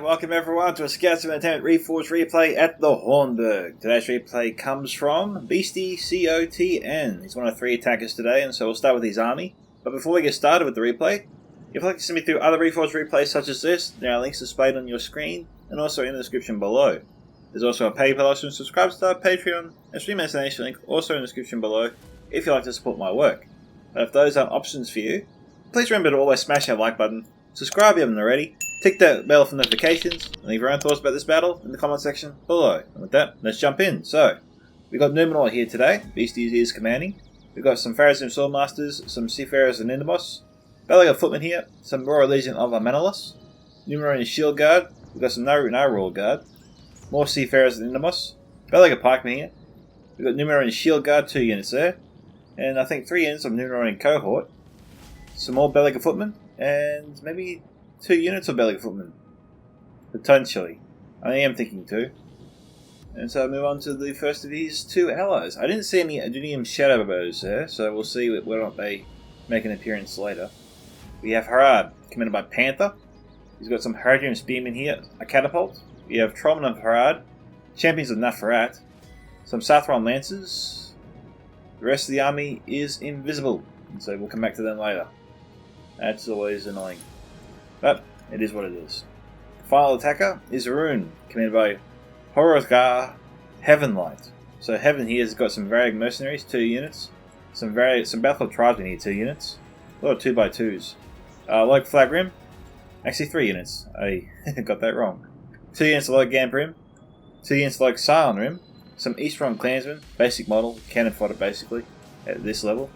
Welcome everyone to a Scouts of Entertainment Reforged replay at the Hornburg. Today's replay comes from BEASTYCTON. He's one of 3 attackers today, and so we'll start with his army. But before we get started with the replay, if you'd like to see me through other Reforged replays such as this, there are links displayed on your screen and also in the description below. There's also a PayPal option, subscribe to our Patreon, and stream destination link also in the description below if you'd like to support my work. But if those aren't options for you, please remember to always smash that like button, subscribe if you haven't already, tick that bell for notifications, and leave your own thoughts about this battle in the comment section below. And with that, let's jump in. So, we've got Numenor here today. Beasties is commanding. We've got some Pharazim Swordmasters, some Seafarers and Indamos. Belaga Footmen here, some Royal Legion of Manalus. Numenorian Shield Guard. We've got some Royal Guard. More Seafarers and Indamos. Belaga Pikemen here. We've got Numenorian Shield Guard, 2 units there. And I think 3 units of Numenorian Cohort. Some more Belaga Footmen. And maybe 2 units of Belaga Footmen. Potentially. I am thinking 2. And so I move on to the first of his 2 allies. I didn't see any Adunium Shadow Bows there, so we'll see whether or not they make an appearance later. We have Harad, commanded by Panther. He's got some Haradrim Spearmen here, a Catapult. We have Trollmen of Harad, Champions of Nafarat, some Sathron Lancers. The rest of the army is invisible, and so we'll come back to them later. That's always annoying. But it is what it is. The final attacker is Arun, commanded by Hornburg Heavenlight. So Heaven here has got some Varag Mercenaries, 2 units. Some Battlefield Tribesmen here, 2 units. A lot of 2x2s. Log Flag Rim, actually 3 units. I got that wrong. 2 units of Log Gamp Rim, 2 units of Log Scion Rim, some Eastron Clansmen, basic model, cannon fodder basically, at this level.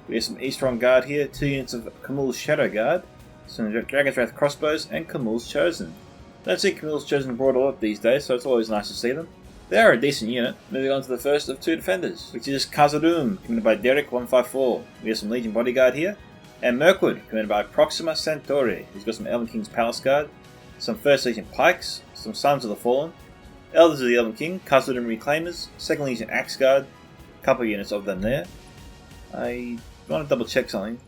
We have some Eastron Guard here, 2 units of Camul's Shadow Guard, some Dragon's Wrath Crossbows, and Camul's Chosen. Don't see Camul's Chosen brought a lot these days, so it's always nice to see them. They are a decent unit. Moving on to the first of 2 defenders, which is Khazad-dûm, commanded by Derek 154. We have some Legion Bodyguard here, and Mirkwood, commanded by Proxima Centauri. He's got some Elven King's Palace Guard, some 1st Legion Pikes, some Sons of the Fallen, Elders of the Elven King, Khazad-dûm Reclaimers, 2nd Legion Axe Guard, a couple of units of them there. I want to double check something.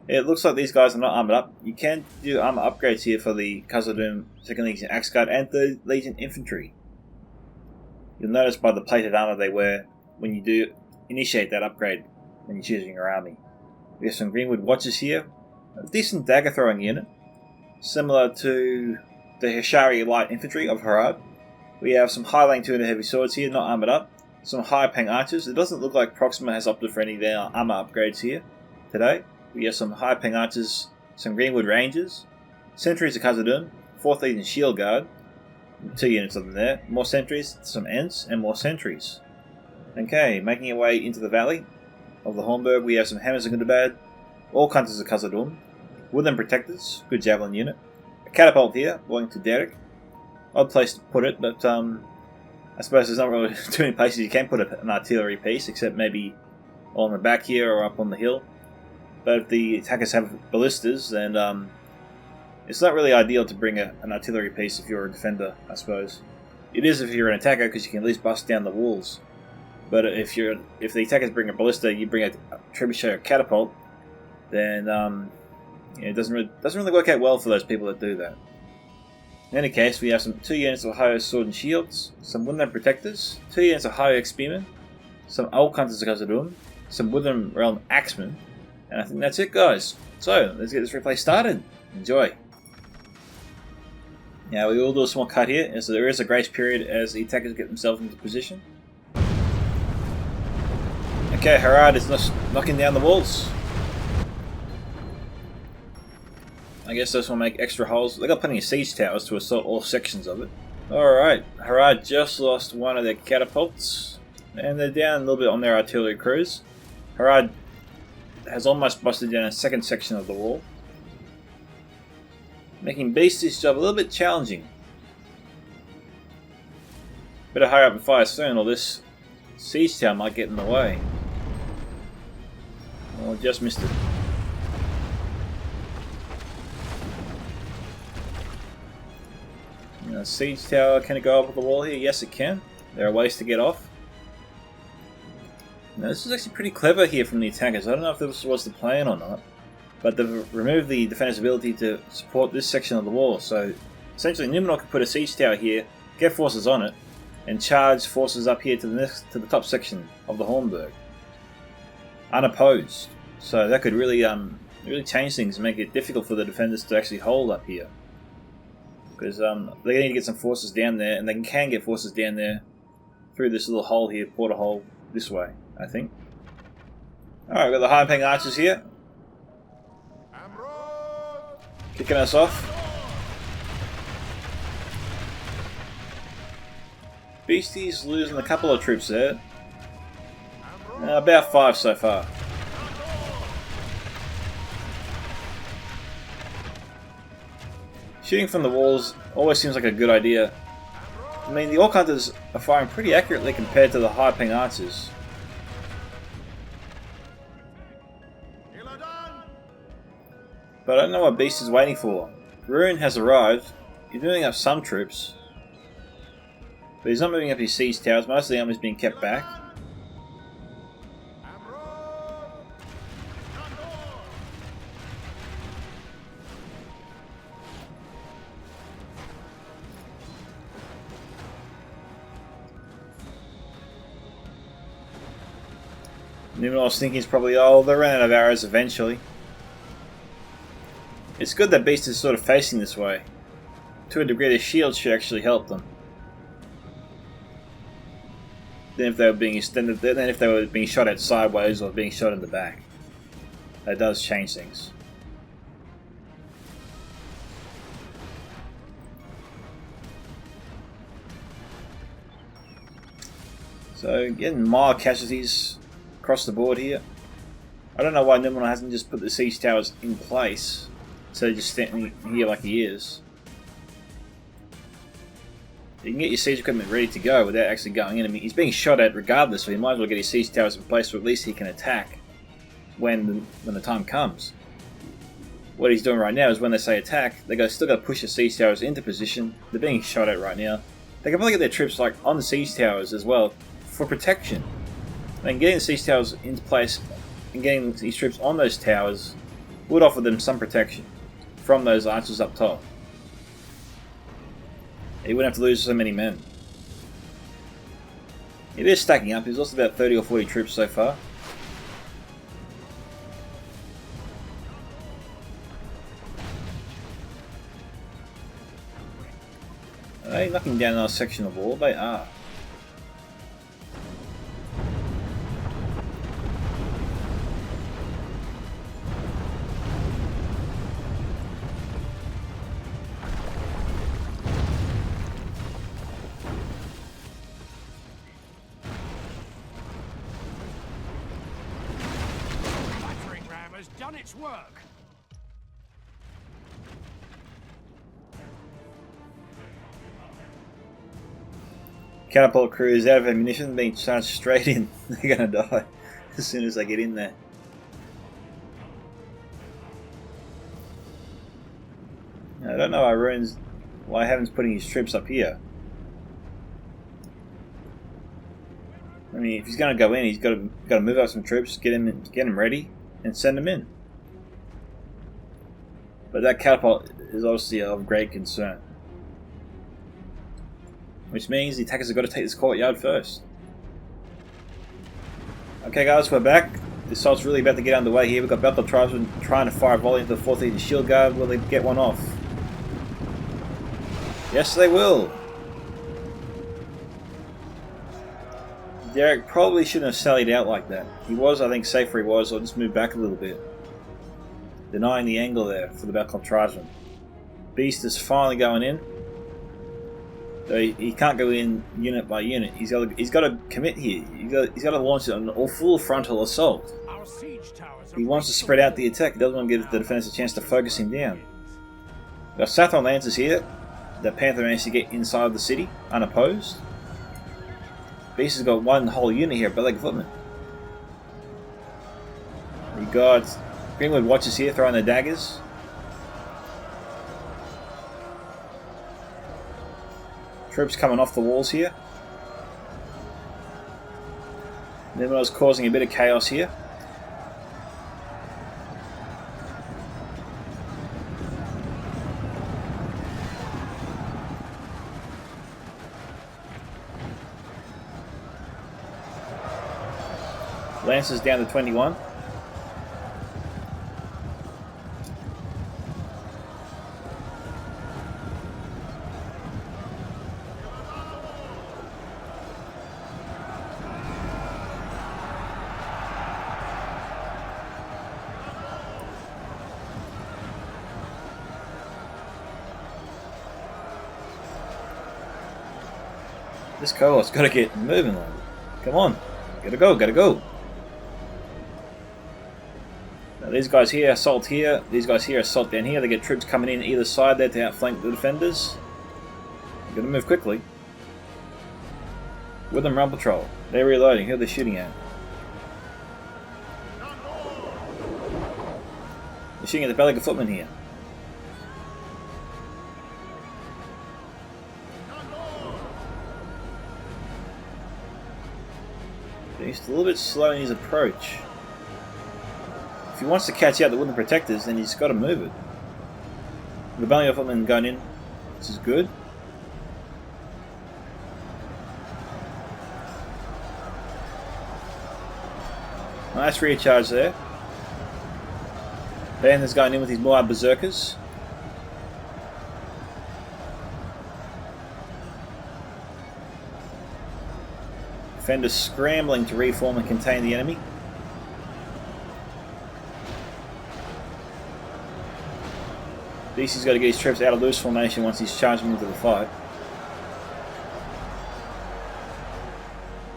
It looks like these guys are not armoured up. You can do armour upgrades here for the Khazad-dûm 2nd Legion Axe Guard and 3rd Legion Infantry. You'll notice by the plated armour they wear when you do initiate that upgrade when you're choosing your army. We have some Greenwood Watchers here. A decent dagger throwing unit. Similar to the Hishari Light Infantry of Harad. We have some Highline 2 and heavy swords here, not armoured up. Some High Pang Archers. It doesn't look like Proxima has opted for any of their armour upgrades here today. We have some High Pang Archers, some Greenwood Rangers, Sentries of Khazad-dûm, 4th Legion Shield Guard, 2 units of them there, more Sentries, some Ents, and more Sentries. Okay, making our way into the valley of the Hornburg, we have some Hammers of Gundabad, all Hunters of Khazad-dûm, Woodland Protectors, good Javelin unit, a Catapult here, belonging to Derek. Odd place to put it, but I suppose there's not really too many places you can put an artillery piece, except maybe on the back here or up on the hill. But if the attackers have ballistas, then it's not really ideal to bring an artillery piece if you're a defender, I suppose. It is if you're an attacker, because you can at least bust down the walls. But if the attackers bring a ballista, you bring a trebuchet or catapult, then it doesn't really work out well for those people that do that. In any case, we have some 2 units of High Sword and Shields, some Woodland Protectors, 2 units of High Spearmen, some Old Hunters of Khazad-dûm, some Woodland Realm Axemen, and I think that's it, guys. So, let's get this replay started. Enjoy. Now, we will do a small cut here, and so there is a grace period as the attackers get themselves into position. Okay, Harad is knocking down the walls. I guess this will make extra holes. They got plenty of siege towers to assault all sections of it. Alright, Harad just lost one of their catapults, and they're down a little bit on their artillery crews. Harad has almost busted down a 2nd section of the wall, making Beasty's job a little bit challenging. Better hurry up and fire soon, or this siege tower might get in the way. Oh, just missed it. Siege tower, can it go up the wall here? Yes, it can. There are ways to get off. Now, this is actually pretty clever here from the attackers. I don't know if this was the plan or not, but they've removed the defender's ability to support this section of the wall. So essentially, Numenor could put a siege tower here, get forces on it, and charge forces up here to the top section of the Hornburg, unopposed. So that could really really change things and make it difficult for the defenders to actually hold up here. Because they need to get some forces down there, and they can get forces down there through this little hole here, portal hole, this way, I think. Alright, we've got the high-paying archers here. Kicking us off. Beastie's losing a couple of troops there. About 5 so far. Shooting from the walls always seems like a good idea. I mean, the Orc Hunters are firing pretty accurately compared to the high-ping archers. But I don't know what Beast is waiting for. Rune has arrived. He's moving up some troops. But he's not moving up his siege towers. Most of the army is being kept back. Numenor's thinking is probably, oh, they'll run out of arrows eventually. It's good that Beast is sort of facing this way. To a degree, the shield should actually help them. Then if they were being extended, then if they were being shot at sideways or being shot in the back, that does change things. So getting mild casualties across the board here. I don't know why Numenor hasn't just put the siege towers in place, so just standing here like he is. You can get your siege equipment ready to go without actually going in. I mean, he's being shot at regardless, so he might as well get his siege towers in place, so at least he can attack when the time comes. What he's doing right now is when they say attack, they still got to push the siege towers into position. They're being shot at right now. They can probably get their troops like on the siege towers as well for protection. I mean, getting the siege towers into place and getting these troops on those towers would offer them some protection from those archers up top. He wouldn't have to lose so many men. It is stacking up. He's lost about 30 or 40 troops so far. Are they knocking down another section of wall? They are. Done its work. Catapult crew is out of ammunition, being charged straight in. They're gonna die as soon as they get in there. I don't know why Heaven's putting his troops up here. I mean, if he's gonna go in, he's got to move up some troops, get him ready, and send them in. But that catapult is obviously of great concern. Which means the attackers have got to take this courtyard first. Okay guys, we're back. The assault's really about to get underway here. We've got Battle Tribesmen trying to fire a volley into the 4th Legion Shield Guard. Will they get one off? Yes, they will. Derek probably shouldn't have sallied out like that. He was, I think, safe where he was, or just moved back a little bit. Denying the angle there for the Battle Tribesmen. Beast is finally going in. Though he can't go in unit by unit. He's got to commit here. He's got to launch an full frontal assault. He wants to spread out the attack. He doesn't want to give the defenders a chance to focus him down. We've got Sathon Lancers here. The Panther managed to get inside the city unopposed. Beast has got one whole unit here, Beleg Footmen. We got Greenwood Watchers here throwing their daggers. Troops coming off the walls here. Nimrod's causing a bit of chaos here. Lancers down to 21. This cohort's got to get moving on. Come on, gotta go, gotta go. Now these guys here assault here, these guys here assault down here. They get troops coming in either side there to outflank the defenders. Gotta move quickly. With them, Rumble Patrol. They're reloading. Who are they shooting at? They're shooting at the Belliger footmen here. He's a little bit slow in his approach. If he wants to catch out the wooden protectors, then he's got to move it. The Belliger footmen going in, which is good. Nice rear charge there. Panther's going in with his Moab Berserkers. Defenders scrambling to reform and contain the enemy. BC's got to get his troops out of loose formation once he's charging into the fight.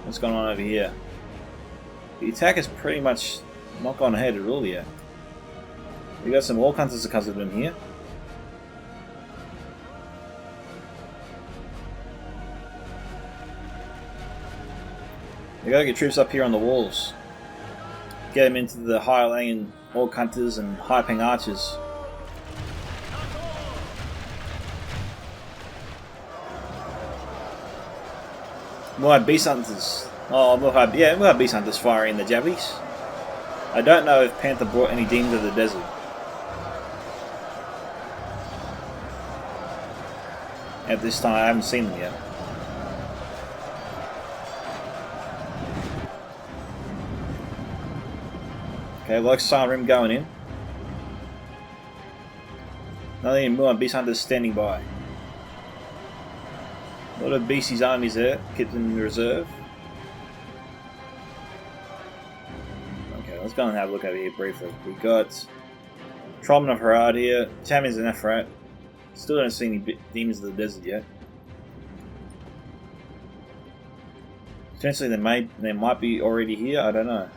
What's going on over here? The attack is pretty much not gone ahead at all yet. We got some Orc Hunters that comes with them here. We gotta get troops up here on the walls. Get them into the higher laying Orc Hunters and high ping archers. We'll have Beast Hunters. Oh, we'll have Beast Hunters firing the Jabbies. I don't know if Panther brought any demons of the desert. At this time, I haven't seen them yet. Okay, like Silent Rim going in. Another Muad Beast Hunters standing by. A lot of BC's armies there, kept in reserve. Okay, let's go and have a look over here briefly. We've got Trollman of Harad here, Champions of Nephrat. Still don't see any demons of the desert yet. Potentially they might be already here, I don't know.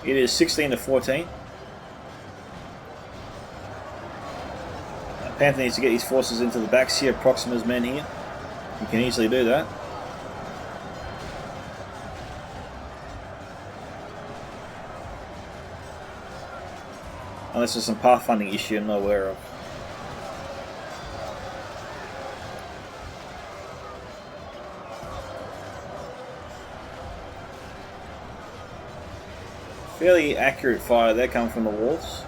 It is 16 to 14. Panther needs to get his forces into the backs here, Proxima's men here. He can easily do that. Unless there's some pathfinding issue I'm not aware of. Fairly accurate fire there coming from the walls.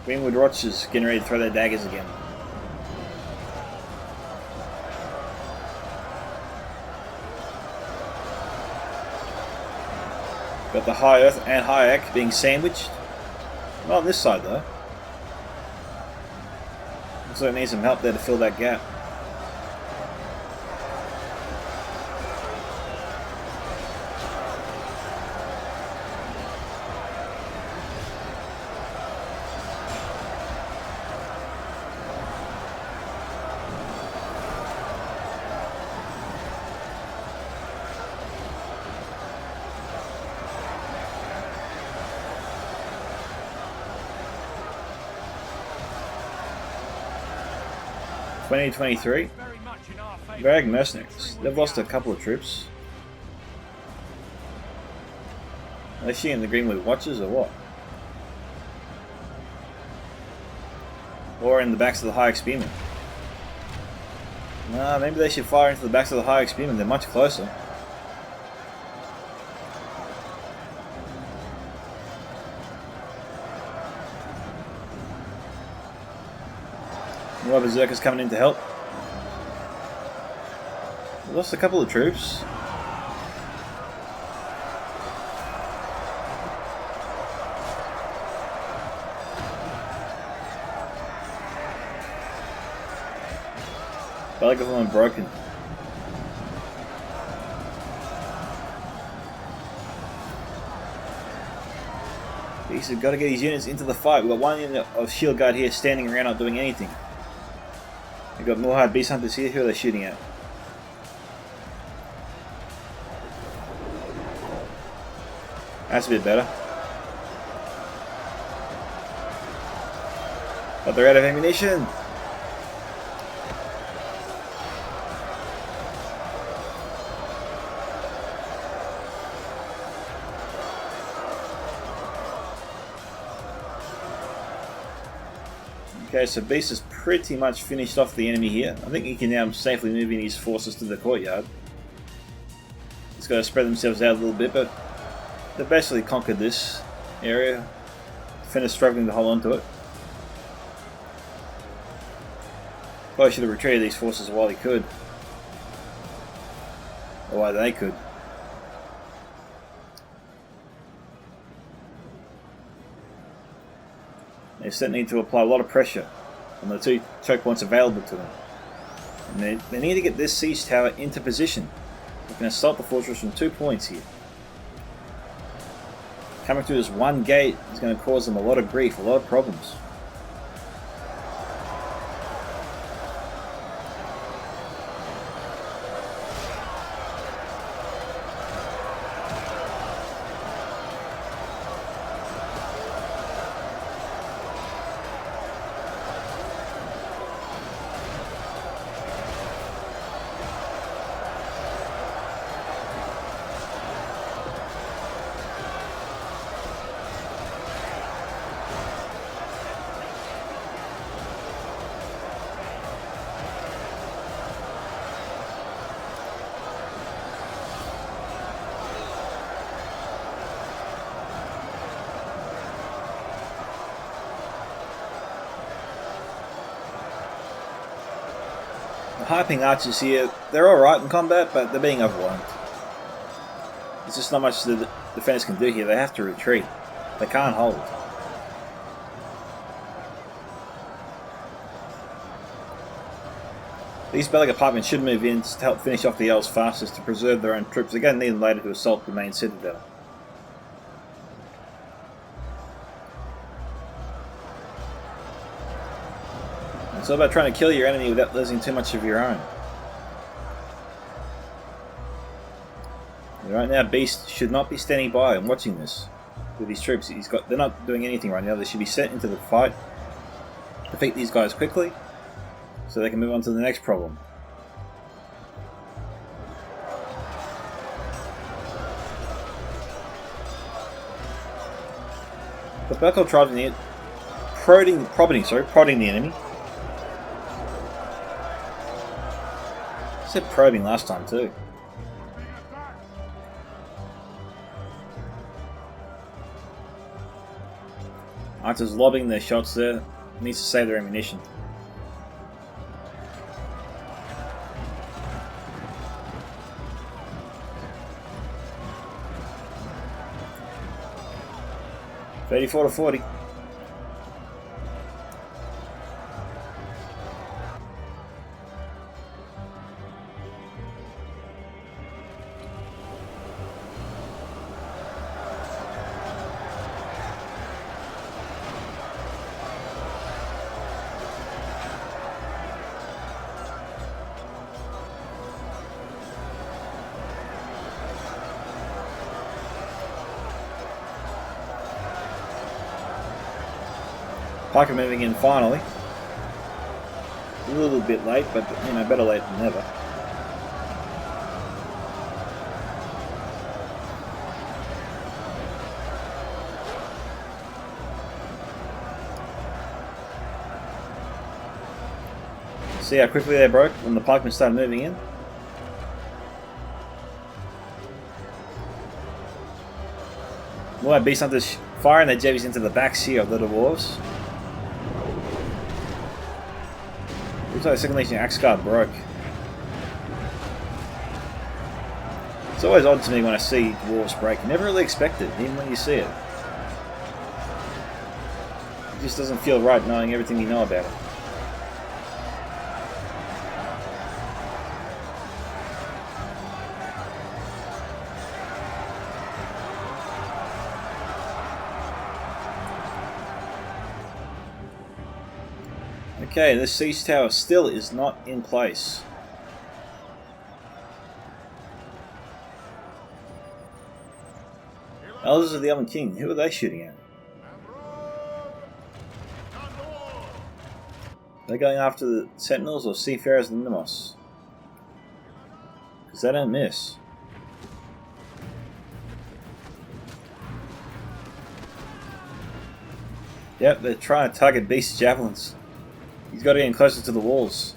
Greenwood Rochers getting ready to throw their daggers again. Got the High Earth and Hayek being sandwiched. Not on this side though. Looks like it needs some help there to fill that gap. Very much much in our favor. Brag mercenaries. They've lost a couple of troops. Are they shooting the Greenwood Watchers or what? Or in the backs of the High Spearmen? Nah, maybe they should fire into the backs of the High Spearmen. They're much closer. More Berserkers coming in to help. We lost a couple of troops. Belly of them broken. He's got to get his units into the fight. We've got one unit of Shield Guard here standing around not doing anything. We've got more hard Beast Hunters here. Who are they shooting at? That's a bit better. But they're out of ammunition. Okay, so Beast has pretty much finished off the enemy here. I think he can now safely move in his forces to the courtyard. He's got to spread themselves out a little bit, but they've basically conquered this area. Defender's struggling to hold on to it. Probably should have retreated these forces while he could. Or while they could. They certainly need to apply a lot of pressure on the two choke points available to them. And they need to get this siege tower into position. They can assault the fortress from 2 points here. Coming through this one gate is going to cause them a lot of grief, a lot of problems. The Hyping archers here, they're alright in combat, but they're being overwhelmed. There's just not much the defenders can do here. They have to retreat. They can't hold. These Bellic apartments should move in to help finish off the elves fastest to preserve their own troops. They're going to need them later to assault the main citadel. It's all about trying to kill your enemy without losing too much of your own. Right now, Beast should not be standing by and watching this with his troops. They're not doing anything right now. They should be sent into the fight, defeat these guys quickly, so they can move on to the next problem. The Berkel tribes in prodding the enemy. I said probing last time too. Archers lobbing their shots there. Needs to save their ammunition. $34 to 40. Pike are moving in finally. A little bit late, but you know, better late than never. See how quickly they broke when the pikemen started moving in? More beast hunters firing their jebbies into the backs here of the dwarves. Looks like the second legion axe guard broke. It's always odd to me when I see dwarves break. You never really expect it, even when you see it. It just doesn't feel right knowing everything you know about it. Okay, this siege tower still is not in place. Elders of the Elven King, who are they shooting at? They're going after the Sentinels or Seafarers and Nimos? Because they don't miss. Yep, they're trying to target Beast's javelins. He's got to get in closer to the walls.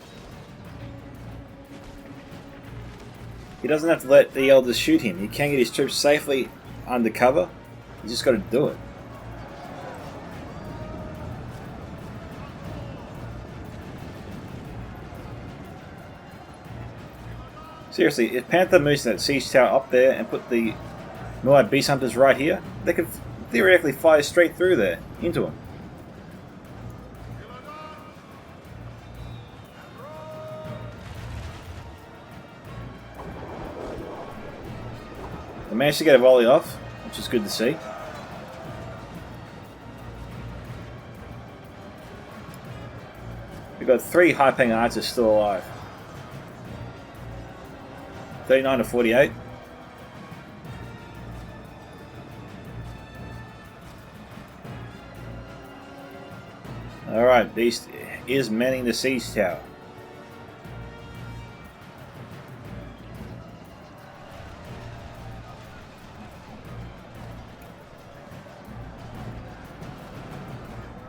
He doesn't have to let the elders shoot him. He can get his troops safely under cover. He's just got to do it. Seriously, if Panther moves that siege tower up there and put the Moab Beast Hunters right here, they could theoretically fire straight through there, into him. They managed to get a volley off, which is good to see. We've got 3 high-paying archers still alive. 39 to 48. Alright, Beast is manning the siege tower.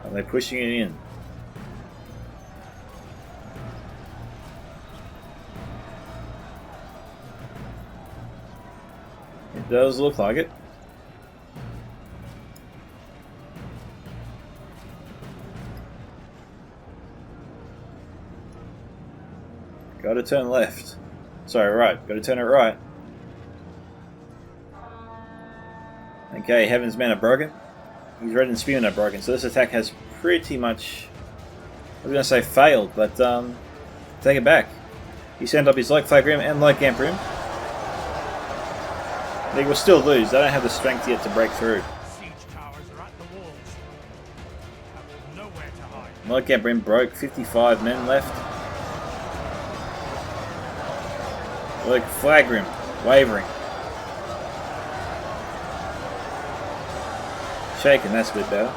Are they pushing it in? It does look like it. Got to turn left. Sorry, right. Got to turn it right. Okay, Heaven's Men are broken. His Red and Spearmen are broken. So this attack has pretty much, I was going to say failed, but take it back. He sent up his Light Flag Rim and Light Gamp Rim. They will still lose. They don't have the strength yet to break through. Siege towers are at the walls. Have nowhere to hide. Light Gamp Rim broke. 55 men left. Light Flag Rim wavering. Shaken, that's a bit better.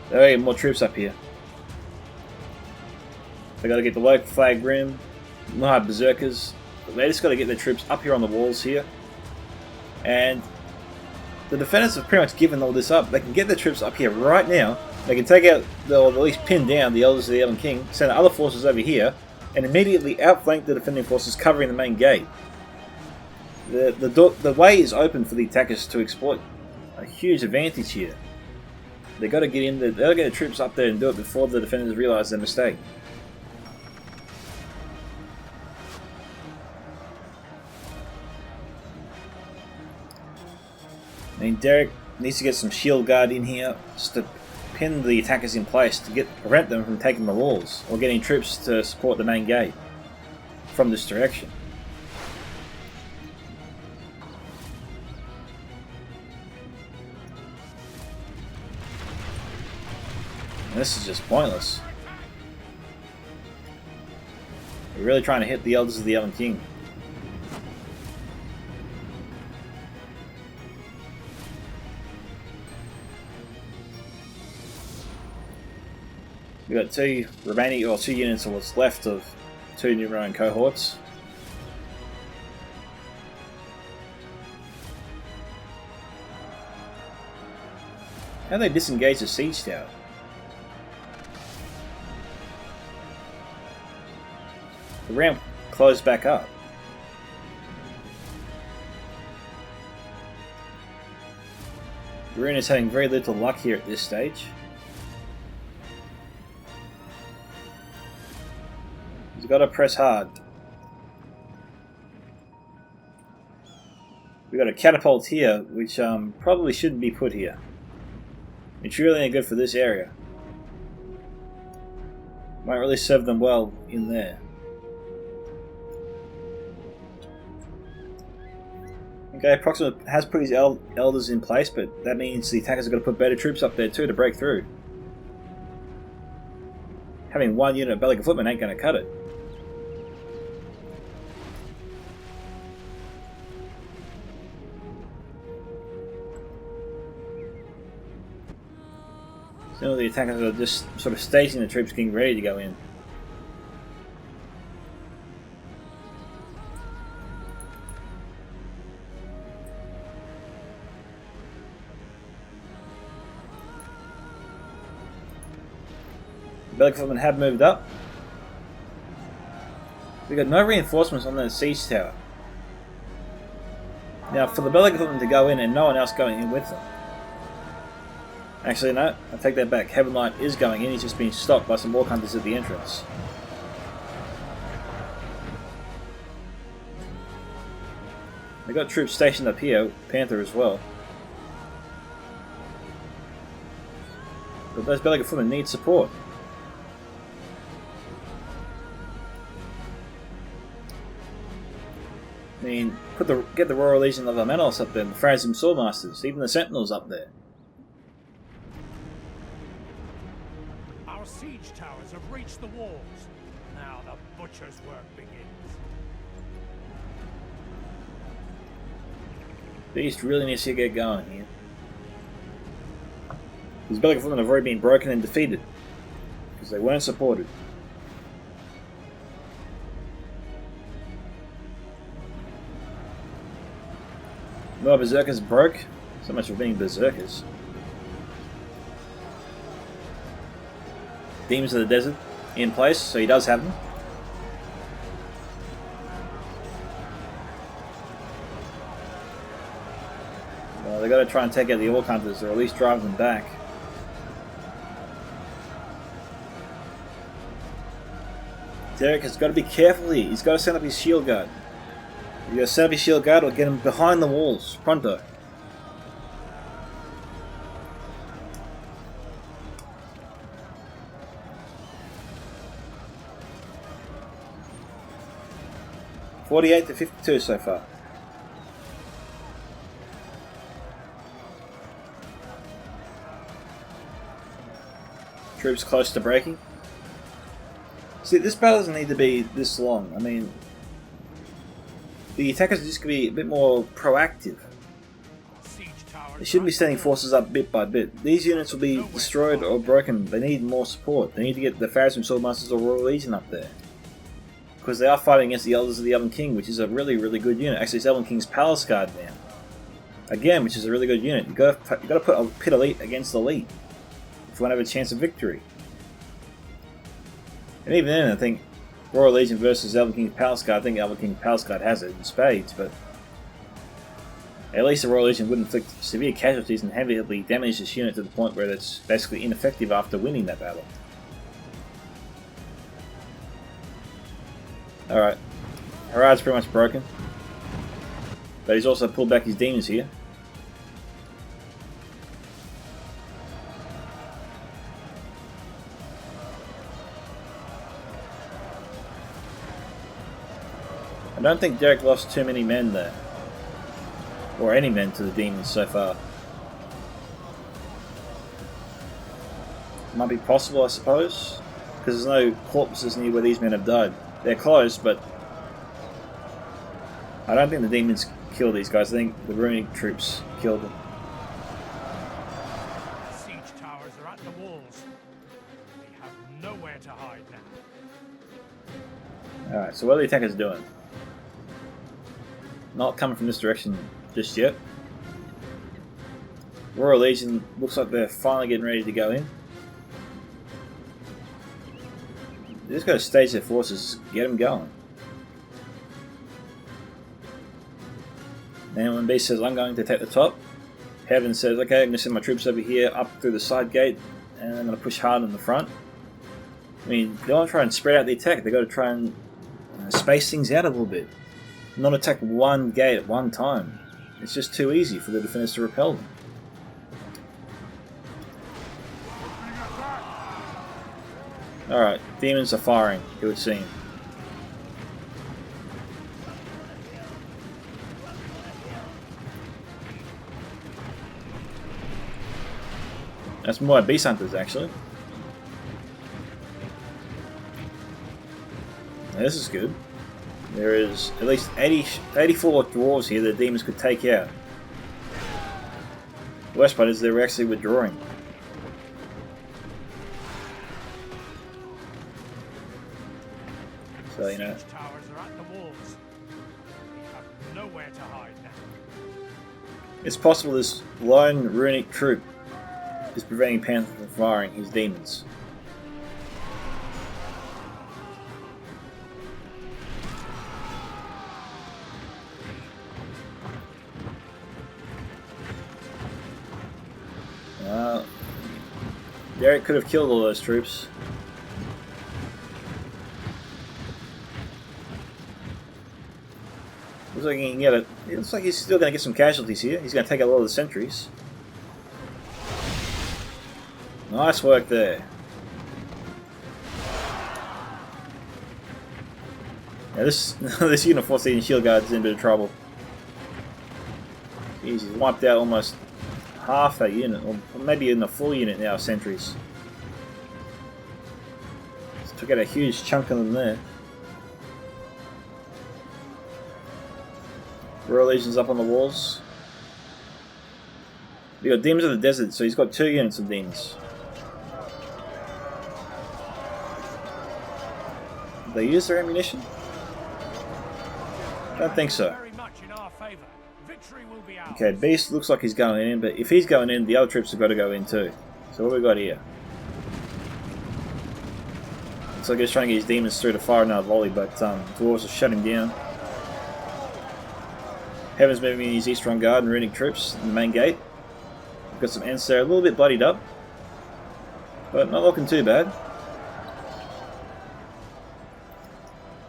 They're getting more troops up here. They got to get the Light Flag Rim, Mohab Berserkers. They just got to get their troops up here on the walls here. And the defenders have pretty much given all this up. They can get their troops up here right now. They can take out, or at least pin down the Elders of the Elven King, send other forces over here, and immediately outflank the defending forces covering the main gate. The way is open for the attackers to exploit a huge advantage here. They got to get in there. They got to get the troops up there and do it before the defenders realise their mistake. I mean, Derek needs to get some shield guard in here just to pin the attackers in place to prevent them from taking the walls or getting troops to support the main gate from this direction. And this is just pointless. We're really trying to hit the Elders of the Elven King. We've got two remaining, or 2 units of what's left of 2 new Roman cohorts. How do they disengage the siege tower? The ramp closed back up. Ruin is having very little luck here at this stage. He's got to press hard. We've got a catapult here, which probably shouldn't be put here. It's really ain't good for this area. Might really serve them well in there. Okay, Proxima has put his elders in place, but that means the attackers are going to put better troops up there too to break through. Having 1 unit of Bellic footmen ain't going to cut it. So the attackers are just sort of stationing the troops getting ready to go in. The Bellic footmen have moved up. We've got no reinforcements on the siege tower. Now for the Bellic footmen to go in and no one else going in with them. Actually, no, I take that back. Heaven Light is going in, he's just being stopped by some Warg Hunters at the entrance. They've got troops stationed up here, Panther as well. But those Bellic footmen need support. I mean, get the Royal Legion of Amenos up there, the Phrasm Swordmasters, even the Sentinels up there. Our siege towers have reached the walls. Now the butcher's work begins. The East really needs to get going here. These Bellic footmen have already been broken and defeated because they weren't supported. No, Berserkers broke. So much for being Berserkers. Demons of the Desert in place, so he does have them. Well, they've got to try and take out the Orc Hunters, or at least drive them back. Derek has got to be careful here. He's got to set up his shield guard. You got to set up his shield guard or get him behind the walls, pronto. $48 to $52 so far. Troops close to breaking. See, this battle doesn't need to be this long. I mean, the attackers are just going to be a bit more proactive. They shouldn't be sending forces up bit by bit. These units will be destroyed or broken. They need more support. They need to get the Pharisee Swordmasters or Royal Legion up there. Because they are fighting against the Elders of the Elven King, which is a really, really good unit. Actually, it's Elven King's Palace Guard now. Again, which is a really good unit. You've got to put a pit elite against elite if you want to have a chance of victory. And even then, I think Royal Legion versus Elven King's Palace Guard, I think Elven King's Palace Guard has it in spades, but at least the Royal Legion would inflict severe casualties and heavily damage this unit to the point where it's basically ineffective after winning that battle. Alright, Harad's pretty much broken, but he's also pulled back his demons here. I don't think Derek lost too many men there. Or any men to the demons so far. Might be possible, I suppose. Because there's no corpses near where these men have died. They're close, but I don't think the demons killed these guys. I think the runic troops killed them. Siege towers are at the walls. We have no Alright, so what are the attackers doing? Not coming from this direction just yet. Royal Legion looks like they're finally getting ready to go in. They just got to stage their forces, get them going. And when Beast says, I'm going to take the top, Heaven says, okay, I'm going to send my troops over here, up through the side gate, and I'm going to push hard in the front. I mean, they want to try and spread out the attack. They've got to try and space things out a little bit. Not attack one gate at one time. It's just too easy for the defenders to repel them. Alright, demons are firing, it would seem. That's more beast hunters, actually. Now, this is good. There is at least 84 dwarves here that demons could take out. The worst part is they're actually withdrawing. So, you know. Towers are at the walls. We have nowhere to hide now. It's possible this lone runic troop is preventing Panther from firing his demons. Derek could have killed all those troops. Looks like he can get it. It looks like he's still going to get some casualties here. He's going to take out a lot of the sentries. Nice work there. Now this this unit 14 shield guard is in a bit of trouble. Jeez, he's wiped out almost half that unit, or maybe in the full unit now of sentries. Just took out a huge chunk of them there. Royal Legion's up on the walls. We got Demons of the Desert, so he's got 2 units of demons. Did they use their ammunition? Don't think so. Okay, Beast looks like he's going in, but if he's going in, the other troops have got to go in too. So what have we got here? Looks like he's trying to get his demons through to fire another volley, but dwarves have shut him down. Heaven's moving in his Eastern Guard and runic troops in the main gate. We've got some Ents there, a little bit bloodied up, but not looking too bad.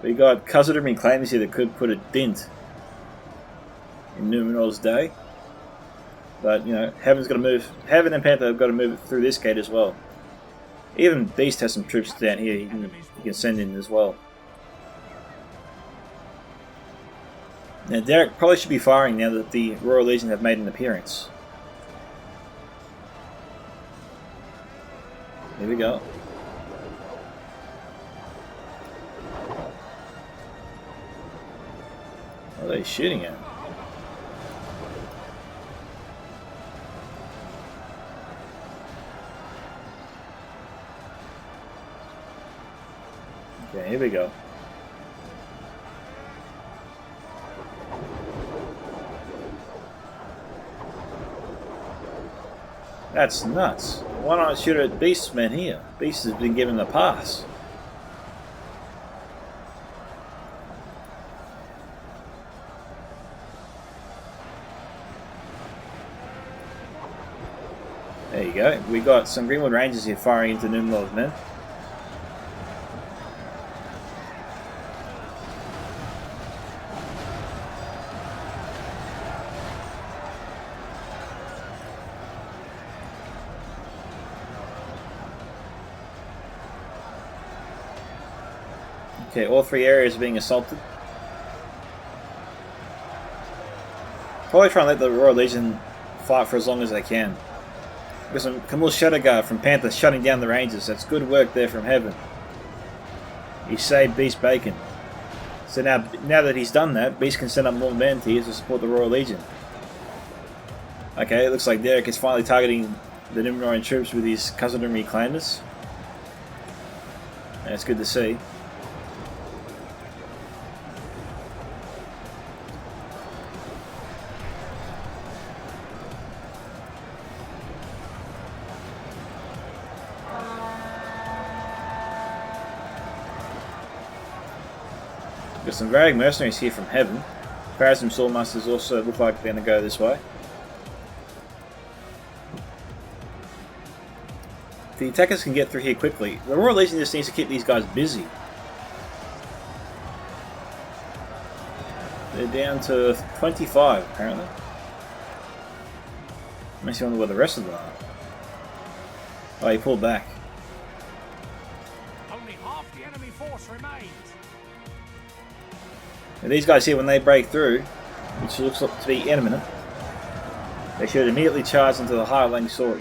We got Khazad claims here that could put a dent in Numenor's day, but you know, Heaven's got to move. Heaven and Panther have got to move through this gate as well. Even Beast has some troops down here he can send in as well. Now Derek probably should be firing now that the Royal Legion have made an appearance. Here we go. What are they shooting at? Okay, here we go. That's nuts. Why not shoot at Beast's men here? Beast has been given the pass. There you go. We got some Greenwood Rangers here firing into Numenor's men. Okay, all 3 areas are being assaulted. Probably try and let the Royal Legion fight for as long as they can. There's some Camille Shadowguard from Panther shutting down the Rangers. That's good work there from Heaven. He saved Beast Bacon. So now that he's done that, Beast can send up more men here to support the Royal Legion. Okay, it looks like Derek is finally targeting the Numenorian troops with his Khazad Reclaimers. That's good to see. Got some varying mercenaries here from heaven. Pharism Swordmasters also look like they're going to go this way. The attackers can get through here quickly. The Royal Legion just needs to keep these guys busy. They're down to 25 apparently. Makes me wonder where the rest of them are. Oh, he pulled back. Only half the enemy force remains. And these guys here, when they break through, which looks to be imminent, they should immediately charge into the high lane sword.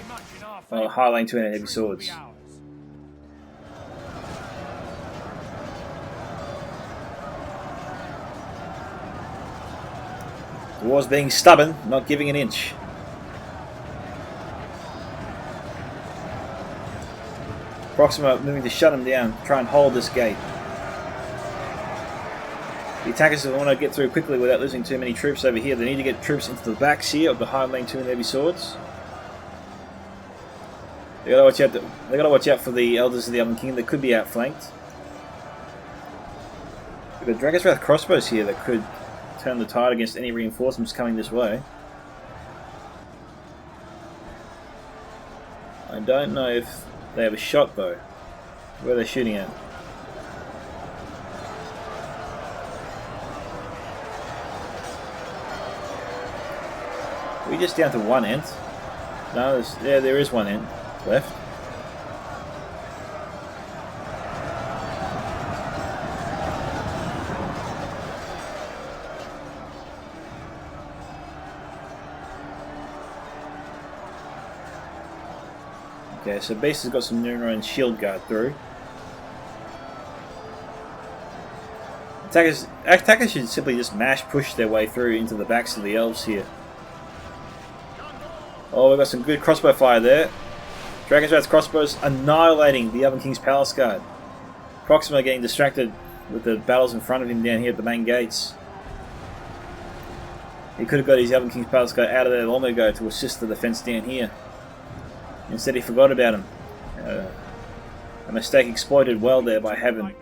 High lane 2 heavy swords. The war's being stubborn, not giving an inch. Proxima moving to shut him down, try and hold this gate. The attackers want to get through quickly without losing too many troops over here. They need to get troops into the backs here of the high lane 2 and heavy swords. They gotta watch out. They gotta watch out for the elders of the Elven King. They could be outflanked. We've got Dragon's Wrath crossbows here that could turn the tide against any reinforcements coming this way. I don't know if they have a shot though. Where are they shooting at? Are we just down to one end? No, there is one end left. Okay, so base has got some Nunra and shield guard through. Attackers should simply just mash push their way through into the backs of the elves here. Oh, we've got some good crossbow fire there. Dragon's Wrath crossbows annihilating the Elven King's Palace Guard. Proxima getting distracted with the battles in front of him down here at the main gates. He could have got his Elven King's Palace Guard out of there long ago to assist the defense down here. Instead he forgot about him. A mistake exploited well there by Heaven.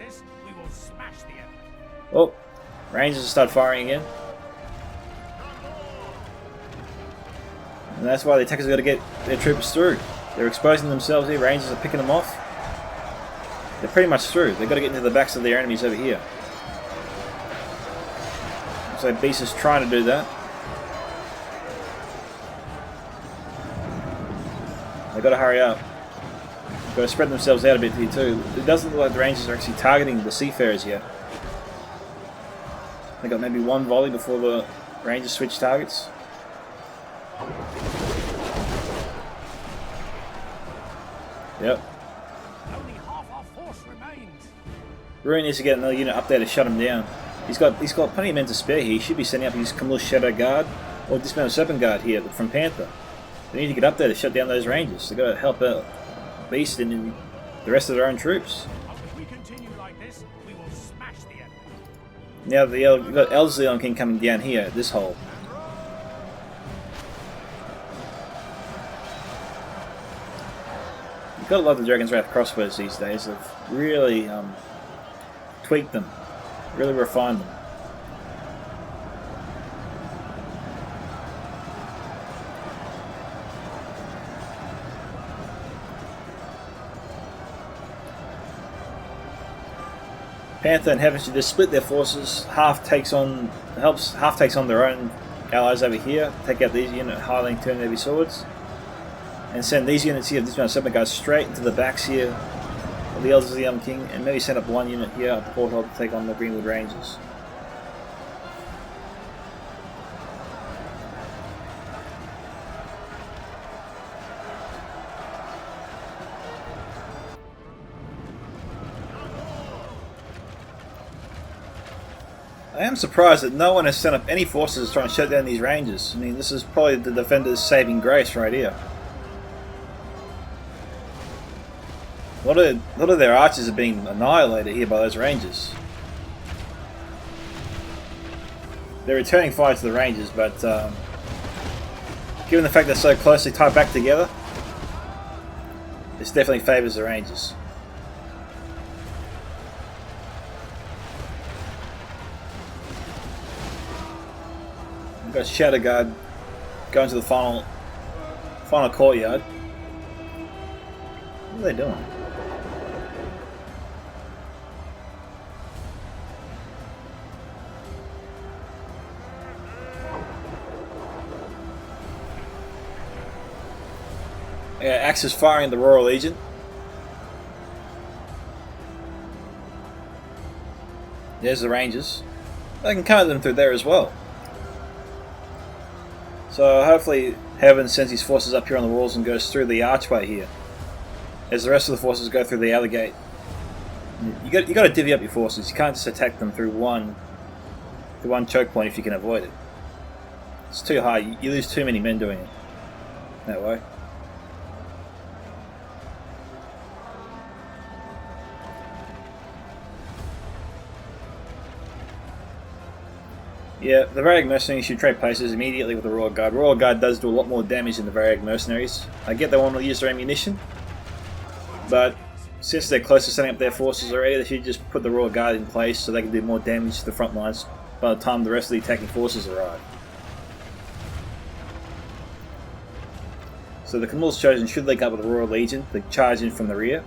Oh, Rangers start firing again. And that's why the attackers have got to get their troopers through. They're exposing themselves here, Rangers are picking them off. They're pretty much through. They've got to get into the backs of their enemies over here. So Beast is trying to do that. They've got to hurry up. They've got to spread themselves out a bit here too. It doesn't look like the Rangers are actually targeting the Seafarers yet. They got maybe one volley before the Rangers switch targets. Yep. Only half our force remains. Ruin needs to get another unit up there to shut him down. He's got plenty of men to spare here. He should be sending up his Camillus Shadow Guard or Dismounted Serpent Guard here from Panther. They need to get up there to shut down those Rangers. They've got to help out Beast and the rest of their own troops. If we continue like this, we will smash the enemy. Now we've got Elders of the Elven King coming down here at this hole. You've got to love the Dragon's Wrath crossbows these days. They've really tweaked them, really refined them. Panther and Heaven should just split their forces. Half takes on their own allies over here. Take out these unit Highling turn heavy swords, and send these units here. This one Serpent Guard straight into the backs here of the Elders of the Elven King, and maybe send up one unit here up Porthole to take on the Greenwood Rangers. I am surprised that no one has sent up any forces to try and shut down these Rangers. I mean, this is probably the defenders' saving grace right here. A lot of their archers are being annihilated here by those Rangers. They're returning fire to the Rangers, but given the fact they're so closely tied back together, this definitely favours the Rangers. We've got Shadow Guard going to the final courtyard. What are they doing? Yeah, Axe is firing the Royal Legion. There's the Rangers. They can cover them through there as well. So hopefully Heaven sends his forces up here on the walls and goes through the archway here, as the rest of the forces go through the outer gate. You got to divvy up your forces. You can't just attack them through one choke point if you can avoid it. It's too high. You lose too many men doing it that way. Yeah, the Varag Mercenaries should trade places immediately with the Royal Guard. Royal Guard does do a lot more damage than the Varag Mercenaries. I get they want to use their ammunition, but since they're close to setting up their forces already, they should just put the Royal Guard in place so they can do more damage to the front lines by the time the rest of the attacking forces arrive. So the Camille's Chosen should link up with the Royal Legion to charge in from the rear.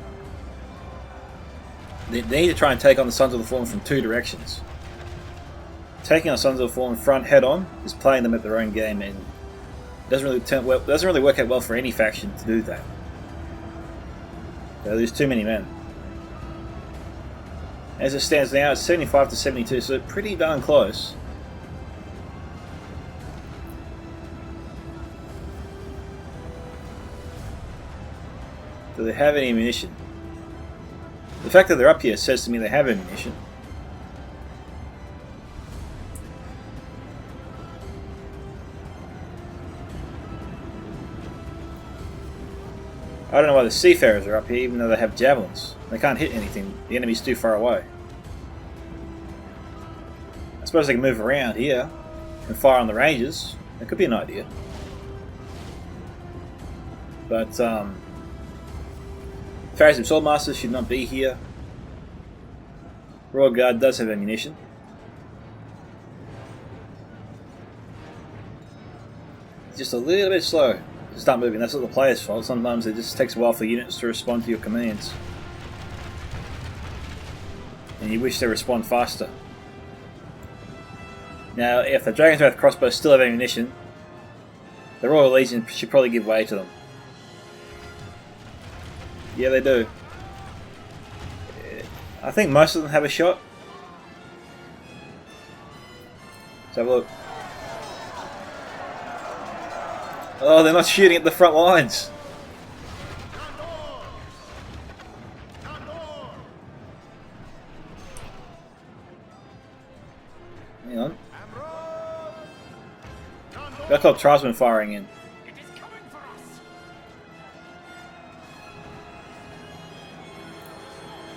They need to try and take on the Sons of the Fallen from two directions. Taking on Sons of the Fallen front head-on is playing them at their own game, and doesn't really work out well for any faction to do that. They lose too many men. As it stands now, it's 75 to 72, so pretty darn close. Do they have any ammunition? The fact that they're up here says to me they have ammunition. I don't know why the Seafarers are up here, even though they have javelins. They can't hit anything. The enemy's too far away. I suppose they can move around here and fire on the Rangers. That could be an idea. But, Pharisee Swordmasters should not be here. Royal Guard does have ammunition. Just a little bit slow. Start moving. That's not the player's fault. Sometimes it just takes a while for units to respond to your commands, and you wish they respond faster. Now, if the Dragon's Wrath crossbows still have ammunition, the Royal Legion should probably give way to them. Yeah, they do. I think most of them have a shot. Let's have a look. Oh, they're not shooting at the front lines. Hang on. Backup Tribesmen firing in.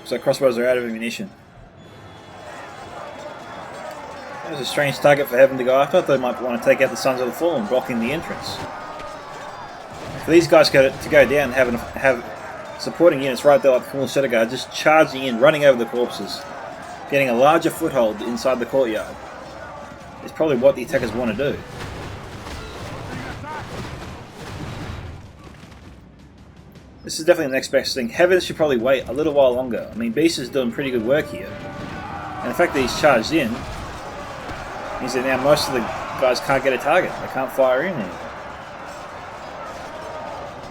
So crossbows are out of ammunition. That was a strange target for Heaven to go after. I thought they might want to take out the Sons of the Fallen, blocking the entrance. For these guys to go down and have supporting units right there like the full Shadow Guard just charging in, running over the corpses, getting a larger foothold inside the courtyard is probably what the attackers want to do. This is definitely the next best thing. Heaven should probably wait a little while longer. I mean, Beast is doing pretty good work here. And the fact that he's charged in means that now most of the guys can't get a target. They can't fire in anymore.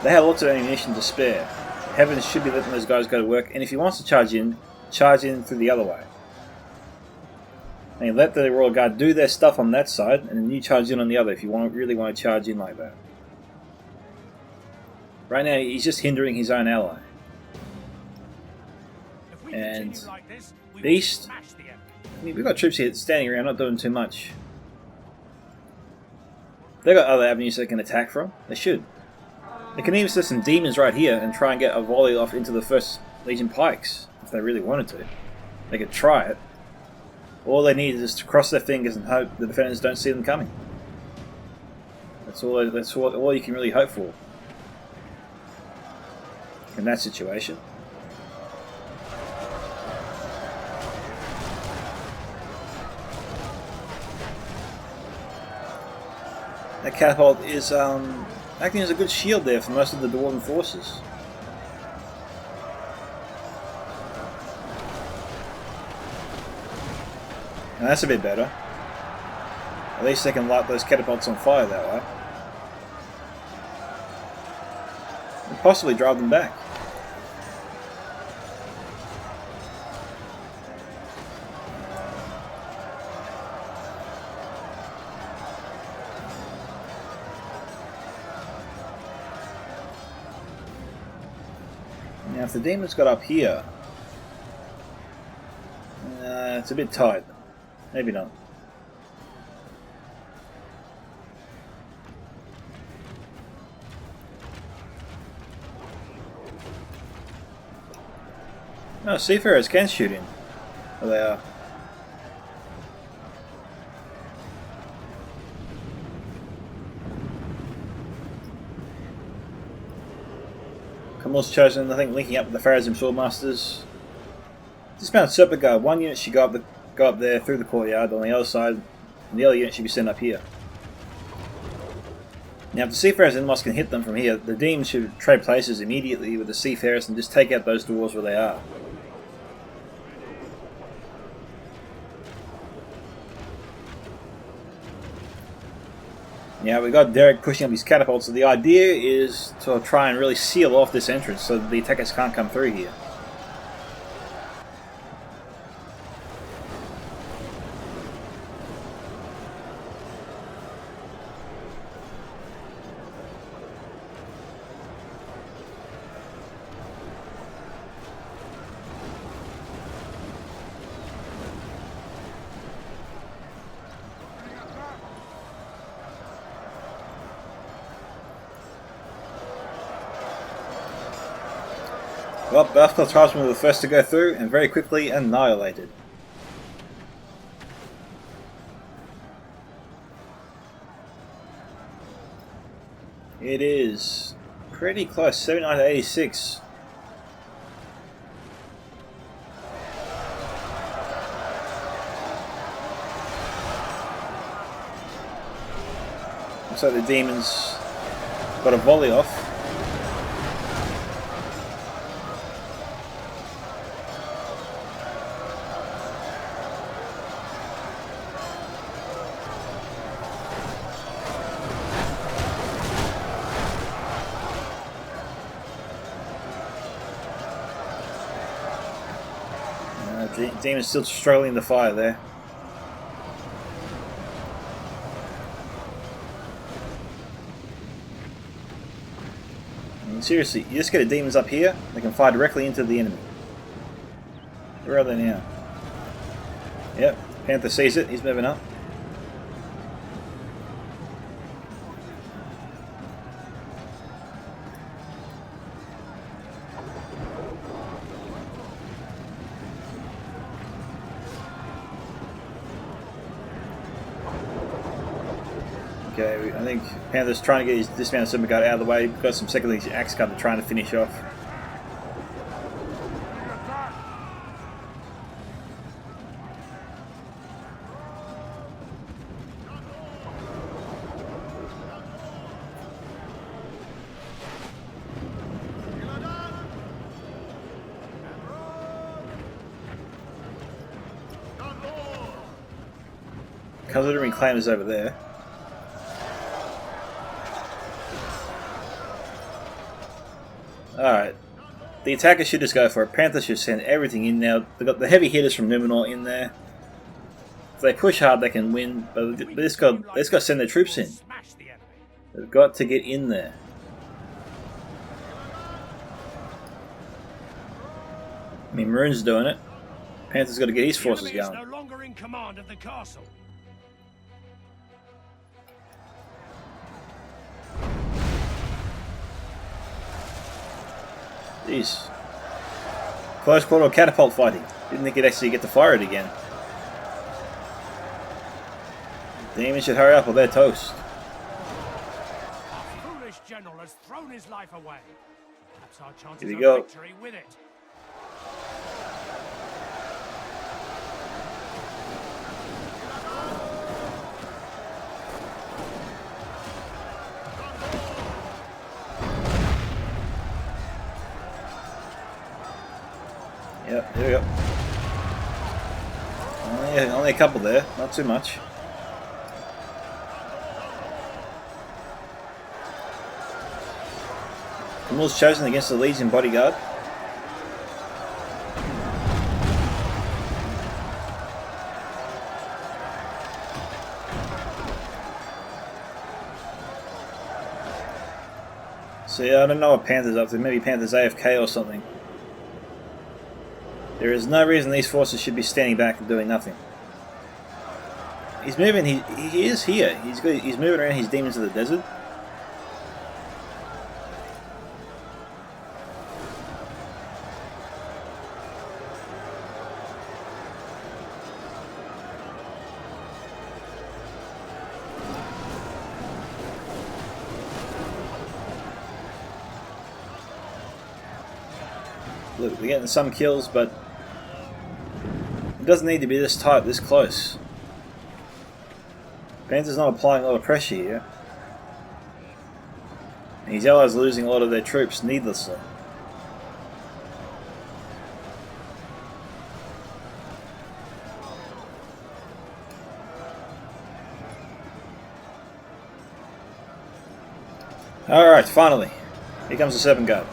They have lots of ammunition to spare. Heaven should be letting those guys go to work, and if he wants to charge in through the other way. And let the Royal Guard do their stuff on that side, and then you charge in on the other if you really want to charge in like that. Right now, he's just hindering his own ally. And Beast, I mean, we've got troops here standing around, not doing too much. They've got other avenues they can attack from. They should. They can even set some demons right here and try and get a volley off into the 1st Legion pikes, if they really wanted to. They could try it. All they need is to cross their fingers and hope the defenders don't see them coming. That's all you can really hope for in that situation. That catapult is acting as a good shield there for most of the Dwarven forces. And that's a bit better. At least they can light those catapults on fire that way. And possibly drive them back. Now if the demons got up here, it's a bit tight. Maybe not. No, seafarers can shoot in. Well, they are. Camille's chosen, I think, linking up with the Pharaohs and Swordmasters. Dismount Serpent Guard. One unit should go up there through the courtyard on the other side, and the other unit should be sent up here. Now, if the Seafarers and Moss can hit them from here, the Demons should trade places immediately with the Seafarers and just take out those dwarves where they are. Now we've got Derek pushing up his catapults, so the idea is to try and really seal off this entrance so that the attackers can't come through here. Well, Bathcloth Tribesmen were the first to go through and very quickly annihilated. It is pretty close, 79 to 86. Looks like the demons got a volley off. Demon's still struggling in the fire there. I mean, seriously, you just get the demons up here, they can fire directly into the enemy. Where are they now? Yep, Panther sees it, he's moving up. Okay, I think Panther's trying to get his dismounted Super Guard out of the way. We've got some second league Axe Guard trying to finish off. Cavalry Reclaimers over there. Alright, the attackers should just go for it. Panthers should send everything in now. They've got the heavy hitters from Numenor in there. If they push hard, they can win, but they just got to send their troops in. They've got to get in there. I mean, Maroon's doing it. Panther's got to get his forces going. No longer in command of the castle. Jeez. Close quarter catapult fighting. Didn't think he'd actually get to fire it again. The demons should hurry up or they're toast. Our foolish general has thrown his life away. Perhaps our chances Here we go. of victory with it. Yep, here we go. Only a couple there, not too much. Camille's chosen against the Legion bodyguard. See, I don't know what Panther's up to. Maybe Panther's AFK or something. There is no reason these forces should be standing back and doing nothing. He's moving. He is here. He's moving around his demons of the desert. Look, we're getting some kills, but it doesn't need to be this tight, this close. Panther's not applying a lot of pressure here. His allies are losing a lot of their troops needlessly. Alright, finally. Here comes the 7 guard.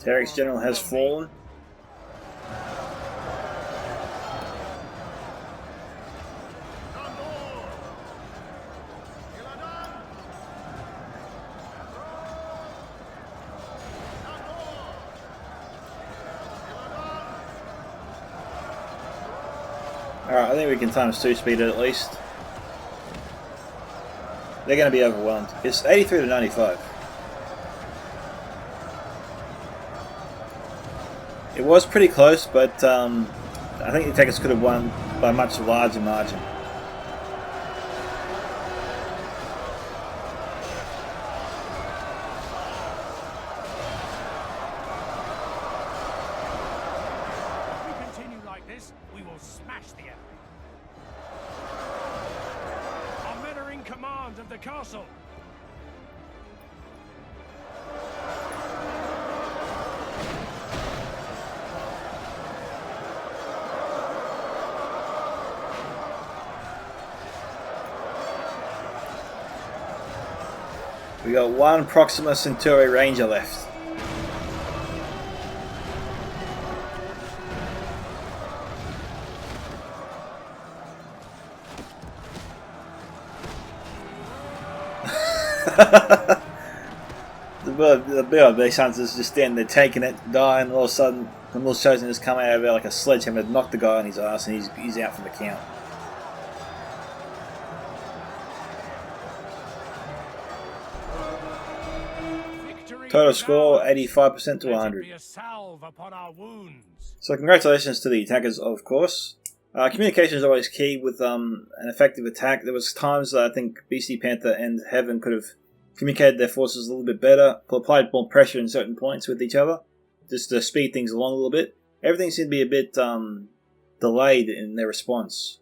Tarek's general has fallen. Alright, I think we can times 2 speed it at least. They're going to be overwhelmed. It's 83 to 95. It was pretty close, but I think the attackers could have won by a much larger margin. If we continue like this, we will smash the enemy. Our men are in command of the castle. We got one Proxima Centauri Ranger left. the BRB hunters just standing there taking it, dying, and all of a sudden the Camille's chosen just come out of there like a sledgehammer, knock the guy on his ass, and he's out for the count. Total score 85% to 100. So congratulations to the attackers, of course. Communication is always key with an effective attack. There was times that I think Beastie Panther and Heaven could have communicated their forces a little bit better, applied more pressure in certain points with each other, just to speed things along a little bit. Everything seemed to be a bit delayed in their response.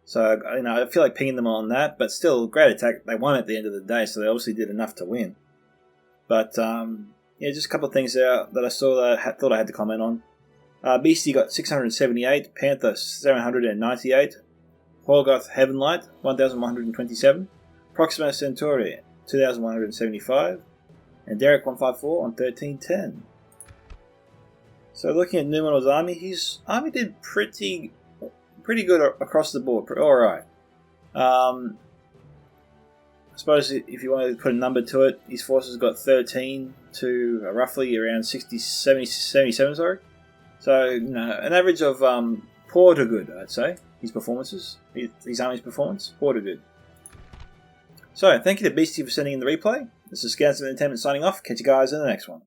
So I feel like pinging them on that, but still, great attack. They won at the end of the day, so they obviously did enough to win. But, yeah, just a couple of things there that I saw that I thought I had to comment on. Beastie got 678, Panther 798, Horgoth Heavenlight 1127, Proxima Centauri 2175, and Derek 154 on 1310. So looking at Numenor's army, his army did pretty good across the board, alright. I suppose if you wanted to put a number to it, his forces got 13 to roughly around 77, sorry. So, an average of poor to good, I'd say, his performances, his army's performance, poor to good. So, thank you to Beastie for sending in the replay. This is Scouts of Entertainment signing off. Catch you guys in the next one.